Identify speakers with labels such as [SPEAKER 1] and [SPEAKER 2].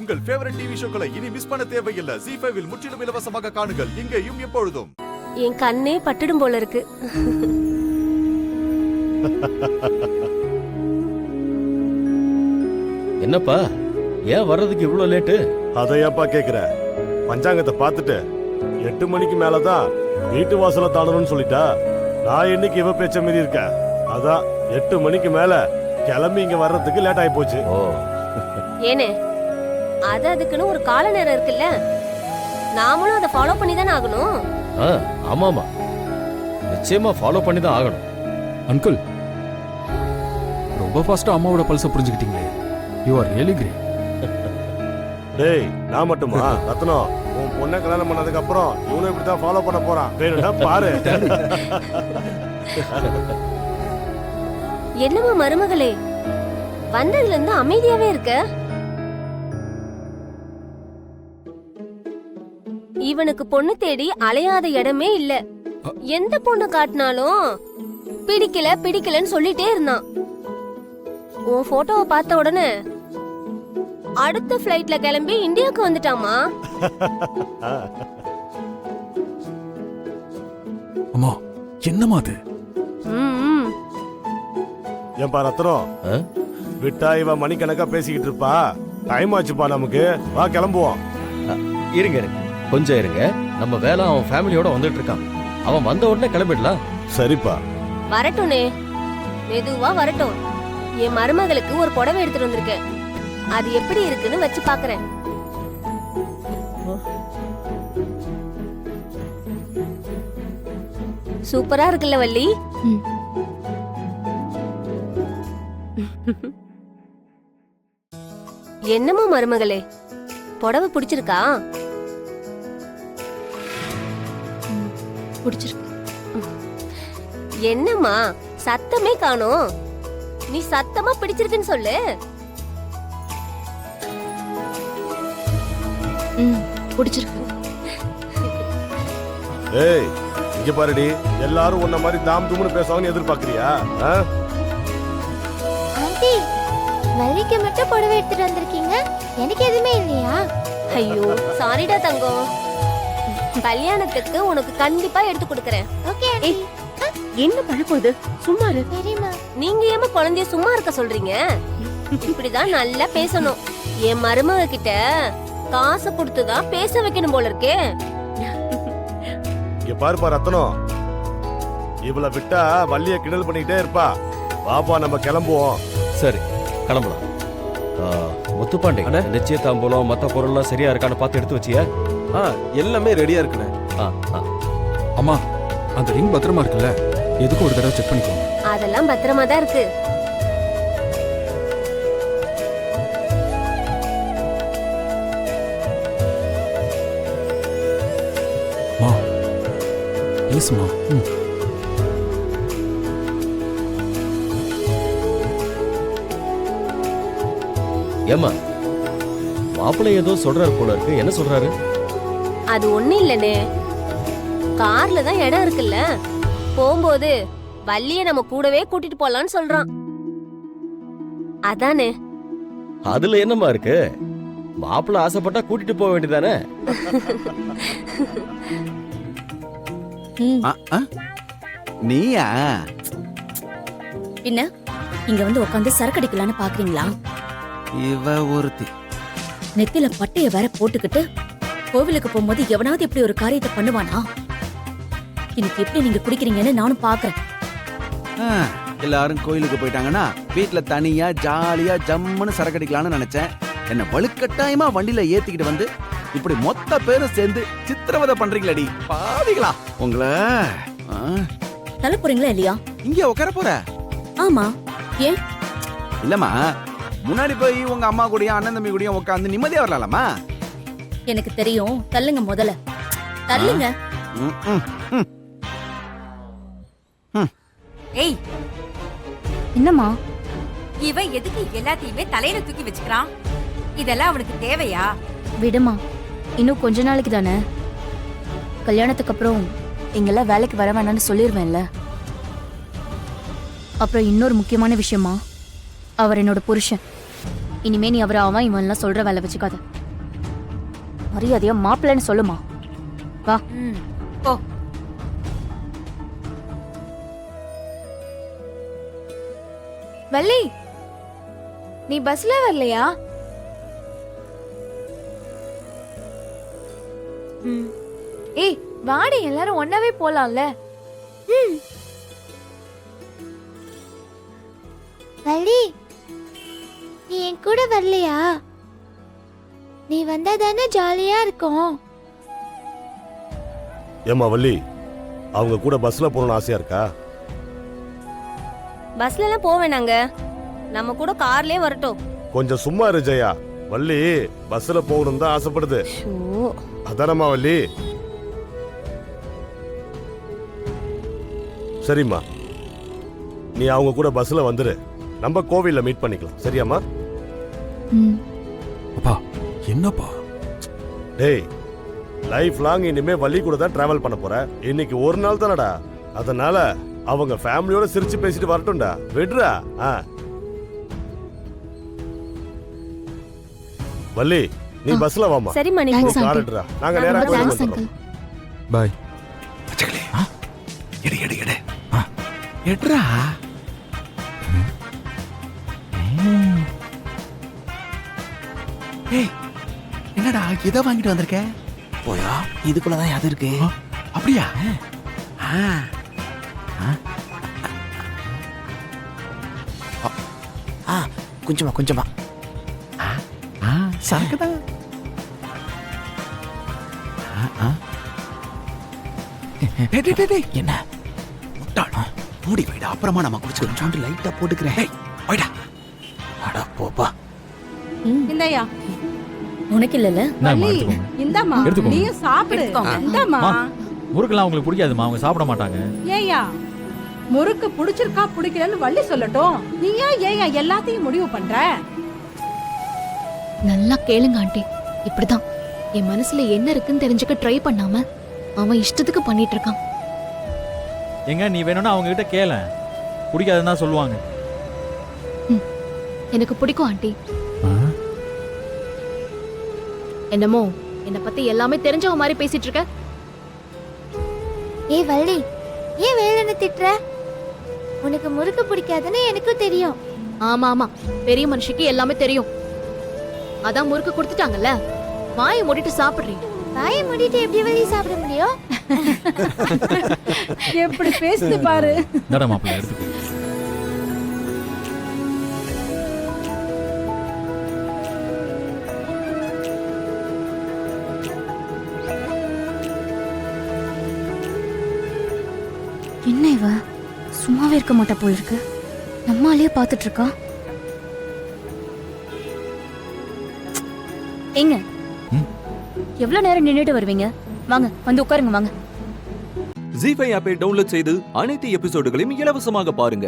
[SPEAKER 1] உங்கள் favourite TV ஷோக்களை இனி miss பண்ண தேவையில்லை. ZEE5 இல் முற்றிலும் இலவசமாக காணுங்கள். இங்கேயும் எப்பொழுதும்.
[SPEAKER 2] என் கண்ணே பட்டுடும் போல இருக்கு.
[SPEAKER 3] என்னப்பா ஏன் வர்றதுக்கு இவ்வளவு லேட்டு?
[SPEAKER 4] அதையாப்பா கேக்குற? பஞ்சாங்கத்தை பார்த்துட்டு 8 மணிக்கு மேலதான் வீட்டு வாசல தாண்டணும்னு சொல்லிட்டா. நான் என்னைக்கு இவ பேச்ச மீறி இருக்கேன். அதான் 8 மணிக்கு மேல கிளம்பி இங்க வர்றதுக்கு லேட் ஆகி போச்சு.
[SPEAKER 3] ஓ
[SPEAKER 2] ஏனே அது அதுக்குன்னு ஒரு கால நேரம் இருக்குல்ல, நாமளும் அதை ஃபாலோ பண்ணி தானே ஆகணும்.
[SPEAKER 3] ஆமாமா, நிச்சயமா ஃபாலோ பண்ணி தான் ஆகணும்.
[SPEAKER 5] அங்கிள், ரொம்ப ஃபாஸ்டா அம்மாவோட பல்ஸை புரிஞ்சுக்கிட்டீங்களே. You are really great.
[SPEAKER 4] டேய், நான் மட்டுமா ரத்னம், உன் பொண்ணை கல்யாணம் பண்ணதுக்கு அப்புறம் இவனும் இப்படிதான் ஃபாலோ பண்ண போறான். வேணும்னா பாரு.
[SPEAKER 2] என்னமா மருமகளே, வந்ததுல இருந்து அமைதியாவே இருக்க? இவனுக்கு பொண்ணு தேடி அலையாத இடமே இல்ல. எந்த பொண்ணு காட்டினாலும் பிடிக்கல பிடிக்கலன்னு சொல்லிட்டே இருந்தான். உன் போட்டோவை பார்த்த உடனே அடுத்த ஃபிளைட்ல கிளம்பி இந்தியாவுக்கு வந்துட்டாமா.
[SPEAKER 5] அம்மா, என்னமா அது?
[SPEAKER 4] ஏன்பா ரத்னம், விட்டா இவ மணிக்கணக்கா பேசிக்கிட்டு இருப்பா. டைம் ஆச்சுப்பா நமக்கு. வா கிளம்புவோம்.
[SPEAKER 3] இருங்க இருங்க, கொஞ்சம் இருங்க. நம்ம வேலை அவன் ஃபேமிலியோட வந்துட்டு இருக்கான். அவன் வந்த உடனே கிளம்பிடலாம்.
[SPEAKER 4] சரிப்பா,
[SPEAKER 2] வரட்டும்னே, மெதுவா வரட்டும். என் மருமகளுக்கு ஒரு புடவை எடுத்துட்டு வந்திருக்கேன். அது எப்படி இருக்குன்னு வச்சு பாக்குறேன். சூப்பரா இருக்குல்ல வள்ளி? என்னமா மருமகளே, புடவை பிடிச்சிருக்கா?
[SPEAKER 6] பிடிச்சிருக்கு.
[SPEAKER 2] என்னம்மா சத்தமே காணோம்? நீ சத்தமா பிடிச்சிருக்குன்னு சொல்லு.
[SPEAKER 6] பிடிச்சிருக்கு.
[SPEAKER 4] ஏய் இங்க பாருடி, எல்லாரும் உன்ன மாதிரி தாம் தும்னு பேசுவாங்கன்னு எதிர்பார்க்கறியா?
[SPEAKER 6] ஆண்டி, வள்ளிக்கு மட்டும் புடவை எடுத்துட்டு வந்திருக்கீங்க, எனக்கு எதுவுமே இல்லையா?
[SPEAKER 2] ஐயோ சாரிடா தங்கம், கல்யாணத்துக்கு உனக்கு கண்டிப்பா எடுத்து கொடுக்கறேன்.
[SPEAKER 6] Okay aunty.
[SPEAKER 2] என்ன பழக்கம் இது? சும்மா இரு.
[SPEAKER 6] சரிம்மா.
[SPEAKER 2] நீங்க ஏமா குழந்தைய சும்மா இருக்க சொல்றீங்க? இப்படிதான் நல்லா பேசணும். என் மருமக கிட்ட காசு கொடுத்துதான் பேச வைக்கணும் போல இருக்கே.
[SPEAKER 4] இங்க பாருப்பா ரத்னம், இவள விட்டா வள்ளிய கிண்டல் பண்ணிக்கிட்டே இருப்பா. வாப்பா நம்ம கிளம்புவோம்.
[SPEAKER 3] சரி கிளம்பலாம். முத்துப்பாண்டி, நிச்சயதாம்பூலம் மத்த பொருள்லாம் சரியா இருக்கான்னு பார்த்து எடுத்து வச்சியா?
[SPEAKER 7] எல்லாமே ரெடியா இருக்குண்ணே.
[SPEAKER 5] அம்மா, அந்த ரிங் பத்திரமா இருக்குல்ல, எதுக்கு ஒரு தடவை செக் பண்ணிக்கோங்க.
[SPEAKER 2] அதெல்லாம் பத்திரமா தான் இருக்கு.
[SPEAKER 5] மா ப்ளீஸ்மா.
[SPEAKER 3] ஏமா, மாப்பிள்ளை ஏதோ சொல்றாரு போல இருக்கு. என்ன சொல்றாரு?
[SPEAKER 2] அது ஒண்ணு இல்லனே, கார்ல தான் இடம் இருக்குல்ல, போகும்போது வள்ளிய நம்ம கூடவே கூட்டிட்டு போலான்னு சொல்றான். அதானே.
[SPEAKER 3] அதுல என்னமா இருக்கு? மாப்பிள்ளை ஆசைப்பட்டா கூட்டிட்டு போக வேண்டியதானே?
[SPEAKER 7] நீயா?
[SPEAKER 6] பின்ன இங்க வந்து உட்காந்து சரக்கு அடிக்கலான்னு பாக்குறீங்களா?
[SPEAKER 7] இவ ஒருத்தி
[SPEAKER 6] நெத்தில பட்டைய வேற போட்டுக்கிட்டு கோவிலுக்கு போகும்போது எவனாவது இப்படி ஒரு காரியத்தை பண்ணுவானா? இன்னைக்கு எப்படி நீங்க குடிக்கிறீங்கன்னு நானும் பாக்குறேன்.
[SPEAKER 7] எல்லாரும் கோயிலுக்கு போயிட்டாங்கன்னா வீட்டுல தனியா ஜாலியா ஜம்முன்னு சரக்கு அடிக்கலாம்னு நினைச்சேன். என்ன வலுக்கட்டாயமா வண்டியில ஏத்திக்கிட்டு வந்து இப்படி மொத்த பேரும் சேர்ந்து சித்திரவதை பண்றீங்களடி பாவிகளா உங்களை.
[SPEAKER 6] தலை போறீங்களா இல்லையா?
[SPEAKER 7] இங்க உட்கார போற?
[SPEAKER 6] ஆமா. ஏன்?
[SPEAKER 7] இல்லம்மா, முன்னாடி போய் உங்க அம்மா கூடயும் அண்ணன் தம்பி கூடயும் உட்காந்து நிம்மதியா வரலாமா?
[SPEAKER 6] எனக்கு தெரியும். தள்ளுங்க முதல்ல, தள்ளுங்க.
[SPEAKER 8] ஏய்,
[SPEAKER 6] என்னம்மா?
[SPEAKER 8] இவன் எதுக்கு எல்லாத்தையுமே தலையில தூக்கி வச்சுக்கிறான்? இதெல்லாம் அவனுக்கு தேவையா?
[SPEAKER 6] விடுமா, இன்னும் கொஞ்ச நாளைக்கு தானே. கல்யாணத்துக்கு அப்புறம் இங்கெல்லாம் வேலைக்கு வர வேணாம்னு சொல்லிடுவேன்ல. அப்புறம் இன்னொரு முக்கியமான விஷயமா, அவர் என்னோட புருஷன். இனிமே நீ அவரை அவன் இவன்லாம் சொல்ற வேலை வச்சுக்காத. மரியாதையா மாப்பிள்ளைன்னு சொல்லுமா. வா.
[SPEAKER 8] ம், போ.
[SPEAKER 9] வள்ளி, நீ பஸ்ல வரலையா? ஏய் வாடி, எல்லாரும் ஒன்னாவே போலாம்ல.
[SPEAKER 10] வள்ளி, நீ என் கூட வரலையா? நீ வந்தா தானே ஜாலியா இருக்கும்.
[SPEAKER 4] ஏம்மா வள்ளி, அவங்க கூட பஸ்ல போகணும்னு ஆசையா இருக்கா?
[SPEAKER 2] பஸ்ல எல்லாம் போக வேணாங்க, நம்ம கூட கார்லயே வரட்டும்.
[SPEAKER 4] கொஞ்சம் சும்மா இரு ஜெயா. வள்ளி பஸ்ல போகணும் தான் ஆசைப்படுது.
[SPEAKER 2] ஷோ,
[SPEAKER 4] அதானம்மா வள்ளி? சரிம்மா, நீ அவங்க கூட பஸ்ல வந்துரு. நம்ம கோவில்ல மீட் பண்ணிக்கலாம். சரியாம்மா?
[SPEAKER 5] அப்பா என்னப்பா?
[SPEAKER 4] டேய், லைஃப் லாங் இனிமே வள்ளி கூட தான் டிராவல் பண்ண போற. இன்னைக்கு ஒரு நாள் தானடா, அதனால அவங்க ஃபேமிலியோட சிரிச்சு பேசிட்டு வரட்டும்டா. விடுறா. வள்ளி, நீ பஸ்ல வாமா.
[SPEAKER 2] சரிம்மா, நீ
[SPEAKER 6] Thanks,
[SPEAKER 2] போ.
[SPEAKER 6] uncle.
[SPEAKER 4] காரட்ரா, நாங்க நேரா
[SPEAKER 2] ரொம்ப
[SPEAKER 4] கோயிலுக்கு
[SPEAKER 6] தேங்க்ஸ்
[SPEAKER 4] வந்துடுறோம்.
[SPEAKER 6] அங்கிள்.
[SPEAKER 5] பாய்.
[SPEAKER 7] பச்சைக்கிளி, எடு எடு எடு. எடுறா. ஏய், என்னடா இதை வாங்கிட்டு வந்திருக்க? போயா, இதுக்குள்ளதான் அது இருக்கு. அப்படியா? கொஞ்சமா கொஞ்சமா சரக்குதான். என்ன முட்டாளா? மூடி வைடா, அப்புறமா நம்ம குடிச்சுக்கிறோம். கொஞ்சோண்டு லைட்டா போட்டுக்கிறேன். வைடா. அடா போப்பா.
[SPEAKER 8] இந்தாயா.
[SPEAKER 6] உனக்கு இல்லல?
[SPEAKER 8] இந்தாம்மா,
[SPEAKER 5] எடுத்துக்கோங்க.
[SPEAKER 8] நீயும் சாப்பிடு. இந்தாம்மா.
[SPEAKER 11] முறுக்கெல்லாம் அவங்களுக்கு பிடிக்காதுமா, அவங்க சாப்பிட மாட்டாங்க.
[SPEAKER 8] ஏயா, முறுக்கு பிடிச்சிருக்கா பிடிக்கலன்னு வள்ளி சொல்லட்டும். நீ ஏயா எல்லாத்தையும் முடிவு பண்ற?
[SPEAKER 6] நல்லா கேளுங்க ஆண்டி. இப்படிதான் என் மனசுல என்ன இருக்குன்னு தெரிஞ்சுக்க ட்ரை பண்ணாம அவன் இஷ்டத்துக்கு பண்ணிட்டு இருக்கான்.
[SPEAKER 11] எங்க நீ வேணும்னா அவங்க கிட்ட கேள, பிடிக்காதுன்னு தான் சொல்லுவாங்க.
[SPEAKER 6] எனக்கு பிடிக்கும் ஆண்டி. என்னமோ என்ன பத்தி எல்லாமே தெரிஞ்சவங்க மாதிரி பேசிட்டு இருக்க.
[SPEAKER 10] ஏய் வள்ளி, ஏன் வேலைன்னு திட்டுற? உனக்கு முறுக்கு பிடிக்காதுன்னு எனக்கும் தெரியும்.
[SPEAKER 6] ஆமா ஆமா, பெரிய மனுஷிக்கு எல்லாமே தெரியும். அதான் முறுக்கு கொடுத்துட்டாங்கல்ல, வாயை மூடிட்டு சாப்பிடுறீங்க.
[SPEAKER 10] வாயை மூடிட்டு எப்படி வள்ளி சாப்பிட முடியும்?
[SPEAKER 8] எப்படி பேசுது பாரு.
[SPEAKER 11] இந்தாடா மாப்பிள்ளை, எடுத்துக்கோ.
[SPEAKER 6] என்ன இவ சும்மாவே இருக்க மாட்டா போல இருக்கு. நம்மாலேயே பாத்துட்டு இருக்கா. ஏங்க, எவ்வளவு நேரம் நின்னுட்டு வருவீங்க? வாங்க வந்து உட்காருங்க. வாங்க.
[SPEAKER 12] ஜீ5 ஆப்பை டவுன்லோட் செய்து அனைத்து எபிசோடுகளையும் இலவசமாக பாருங்க.